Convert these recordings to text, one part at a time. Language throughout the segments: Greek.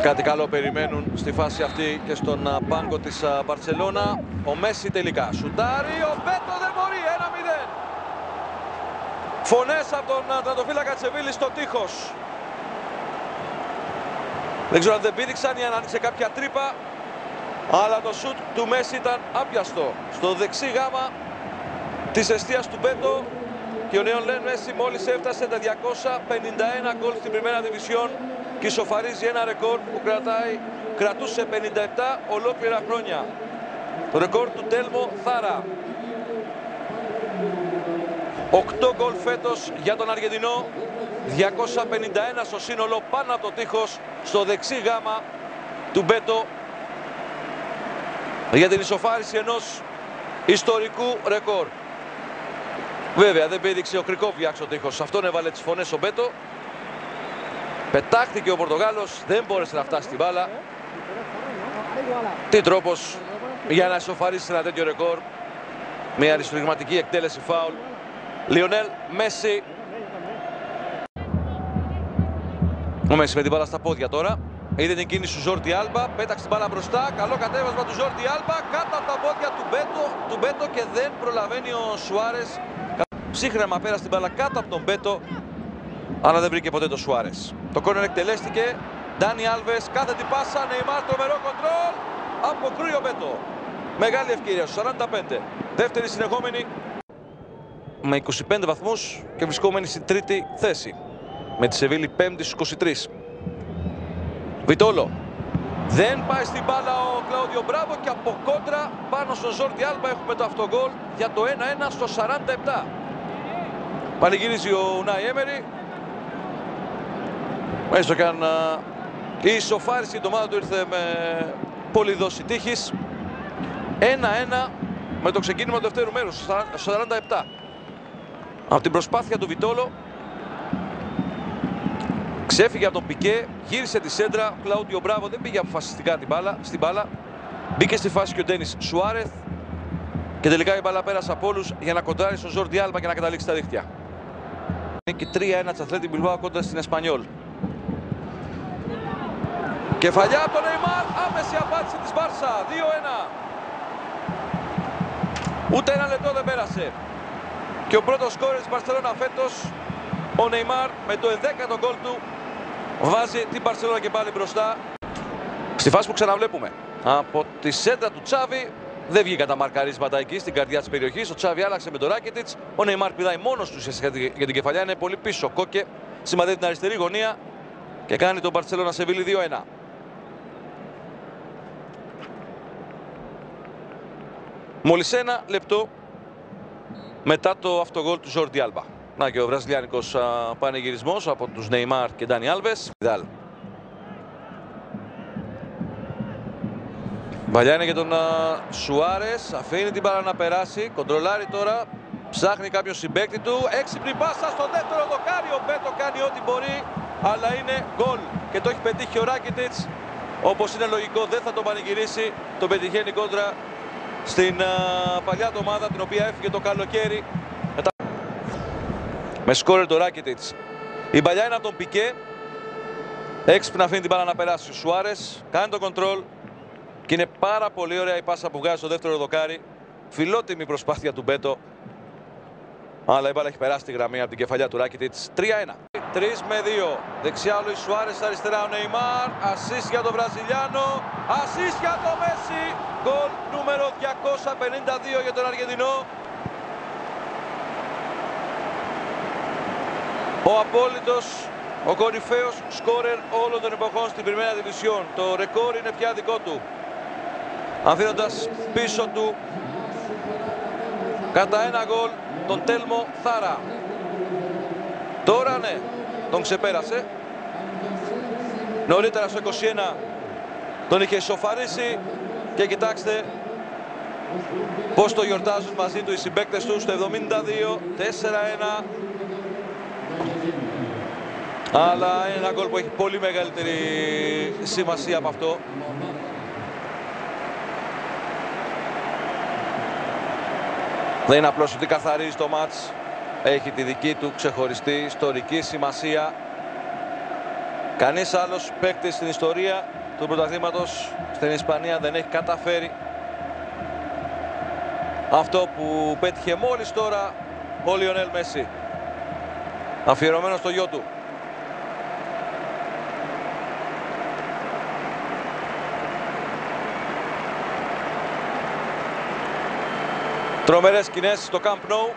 Κάτι καλό περιμένουν στη φάση αυτή και στον πάγκο της Μπαρτσελώνα. Ο Μέση τελικά σουτάρει, ο Μπέτο δεν μπορεί, 1-0. Φωνές από τον τερματοφύλακα Τσεβίλη στο τείχος. Δεν ξέρω αν δεν πήδηξαν ή αν άνοιξε κάποια τρύπα, αλλά το σουτ του Μέση ήταν άπιαστο στο δεξί γάμα της εστίας του Μπέτο και ο Λιονέλ Μέση μόλις έφτασε τα 251 γκολ στην Πριμέρα Διβισιόν και ισοφαρίζει ένα ρεκόρ που κρατούσε 57 ολόκληρα χρόνια. Το ρεκόρ του Τέλμο Θάρα. 8 γκολ φέτος για τον Αργεντινό, 251 στο σύνολο πάνω από το τείχος στο δεξί γάμα του Μπέτο για την ισοφάριση ενός ιστορικού ρεκόρ. Βέβαια δεν πήδηξε ο Κρικόβιαξ στο τείχος, αυτόν έβαλε τις φωνές ο Μπέτο. Πετάχτηκε ο Πορτογάλος, δεν μπόρεσε να φτάσει στην μπάλα. Τι τρόπος για να ισοφαρίσει ένα τέτοιο ρεκόρ. Μια αριστουργηματική εκτέλεση φάουλ. Λιονέλ Μέση. Ο Μέση με την μπάλα στα πόδια τώρα. Είδε την κίνηση του Ζόρντι Άλμπα, πέταξε την μπάλα μπροστά. Καλό κατέβασμα του Ζόρντι Άλμπα κάτω από τα πόδια του Μπέτο και δεν προλαβαίνει ο Σουάρες. Ψύχρεμα πέρασε την μπάλα κάτω από τον Μπέτο, αλλά δεν βρήκε ποτέ το Σουάρες. Το κόρνερ εκτελέστηκε. Ντάνι Άλβες, κάθετη πάσα, Νεϊμάρ, τρομερό κοντρόλ. Αποκρούει ο Μπέτο. Μεγάλη ευκαιρία στους 45. Δεύτερη συνεχόμενη με 25 βαθμούς και βρισκόμενη στην τρίτη θέση. Με τη Σεβίλη πέμπτη στους 23. Βιτόλο. Δεν πάει στην μπάλα ο Κλάουδιο Μπράβο και από κόντρα πάνω στον Ζόρντι Άλμπα έχουμε το αυτογκόλ για το 1-1 στο 47. Πανηγυρίζει ο Ουνάι Έμερι. Έστω και αν η ισοφάριση η ομάδα του ήρθε με πολύ δόση τύχης. 1-1 με το ξεκίνημα του δεύτερου μέρους στο 47. Από την προσπάθεια του Βιτόλο ξέφυγε από τον Πικέ, γύρισε τη σέντρα. Ο Κλάουδιο Μπράβο δεν πήγε αποφασιστικά στην μπάλα. Μπήκε στη φάση και ο Ντένις Σουάρεθ και τελικά η μπάλα πέρασε από όλους για να κοντράρει στον Ζόρντι Άλμπα και να καταλήξει τα δίχτυα. Νίκη 3-1 της Αθλέτικ Μπιλμπάο κόντρα στην Εσπανιόλ. Κεφαλιά από τον Νεϊμάρ, άμεση απάντηση της Μπάρσα, 2-1. Ούτε ένα λεπτό δεν πέρασε. Και ο πρώτος σκόρερ της Μπαρσελόνα φέτος, ο Νεϊμάρ, με το 11ο γκολ του, βάζει την Μπαρσελόνα και πάλι μπροστά. Στη φάση που ξαναβλέπουμε, από τη σέντρα του Τσάβι, δεν βγήκαν τα μαρκαρίσματα εκεί στην καρδιά της περιοχής. Ο Τσάβι άλλαξε με τον Ράκετιτς. Ο Νεϊμάρ πηδάει μόνος του για την κεφαλιά, είναι πολύ πίσω. Κόκε σημαδεύει την αριστερή γωνία και κάνει τον Μπαρσελόνα Σεβίλη 2-1. Μόλις ένα λεπτό μετά το αυτογκόλ του Ζόρντι Άλμπα. Να και ο βραζιλιάνικος πανηγυρισμός από τους Νεϊμάρ και Ντάνι Άλβες. Παλιά είναι για τον Σουάρες, αφήνει την μπάλα να περάσει, κοντρολάρει τώρα, ψάχνει κάποιον συμπαίκτη του, έξυπνη πάσα στο δεύτερο δοκάρι, ο Μπέτο κάνει ό,τι μπορεί, αλλά είναι γκολ και το έχει πετύχει ο Ράκετιτς, όπως είναι λογικό δεν θα τον πανηγυρίσει, τον πετυχαίνει κόντρα στην παλιά του ομάδα την οποία έφυγε το καλοκαίρι με σκόρερ το Ράκετιτς. Η παλιά είναι από τον Πικέ, έξυπνα αφήνει την μπάλα να περάσει ο Σουάρες, κάνει το κοντρόλ. Και είναι πάρα πολύ ωραία η πάσα που βγάζει στο δεύτερο δοκάρι. Φιλότιμη προσπάθεια του Μπέτο. Αλλά η μπάλα έχει περάσει τη γραμμή από την κεφαλιά του Ράκετιτς. 3-1. 3-2. Δεξιά ο Λουίς Σουάρες, αριστερά ο Νεϊμάρ. Ασίς για τον Βραζιλιάνο. Ασίς για το Μέση. Γκολ νούμερο 252 για τον Αργεντινό. Ο απόλυτος, ο κορυφαίος σκόρερ όλων των εποχών στην Πριμέρα Διβισιόν. Το ρεκόρ είναι πια δικό του, αφήνοντας πίσω του κατά ένα γκολ τον Τέλμο Θάρα. Τώρα ναι, τον ξεπέρασε. Νωρίτερα στο 21 τον είχε ισοφαρίσει και κοιτάξτε πώς το γιορτάζουν μαζί του οι συμπαίκτες του στο 72, 4-1. Αλλά είναι ένα γκολ που έχει πολύ μεγαλύτερη σημασία από αυτό. Δεν είναι απλώς ότι καθαρίζει το μάτς. Έχει τη δική του ξεχωριστή ιστορική σημασία. Κανείς άλλος παίκτης στην ιστορία του πρωταθλήματος στην Ισπανία δεν έχει καταφέρει αυτό που πέτυχε μόλις τώρα ο Λιονέλ Μέση, αφιερωμένο στο γιο του. Τρομερές σκηνές στο Camp Nou.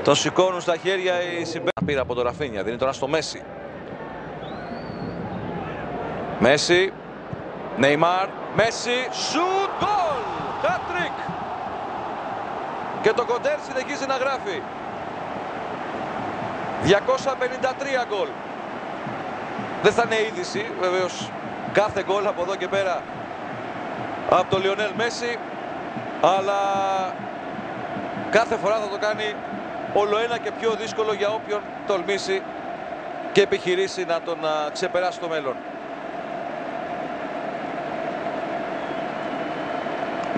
Τον σηκώνουν στα χέρια οι συμπαίκτες. Πήρε από το Ραφίνια, δίνει τώρα στο Μέση. Μέση, Νεϊμάρ, Μέση, σουτ, γκολ! Hat-trick! Και το κοντέρ συνεχίζει να γράφει. 253 γκολ. Δεν θα είναι είδηση, βεβαίως, κάθε γκολ από εδώ και πέρα από τον Λιονέλ Μέση, αλλά κάθε φορά θα το κάνει όλο ένα και πιο δύσκολο για όποιον τολμήσει και επιχειρήσει να τον ξεπεράσει στο μέλλον.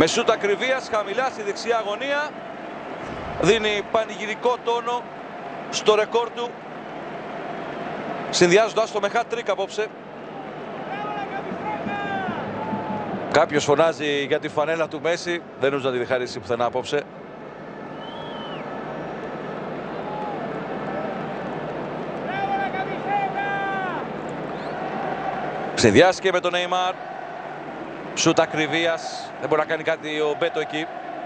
Με σούτ ακριβίας χαμηλά στη δεξιά γωνία, δίνει πανηγυρικό τόνο στο ρεκόρ του, συνδυάζοντας το με hat-trick απόψε. Κάποιος φωνάζει για τη φανέλα του Μέση, δεν νομίζω να τη διχαρίσει πουθενά απόψε. Συνδυάστηκε με τον Νεϊμάρ. Σούτ ακριβίας. Δεν μπορεί να κάνει κάτι ο Μπέτο εκεί.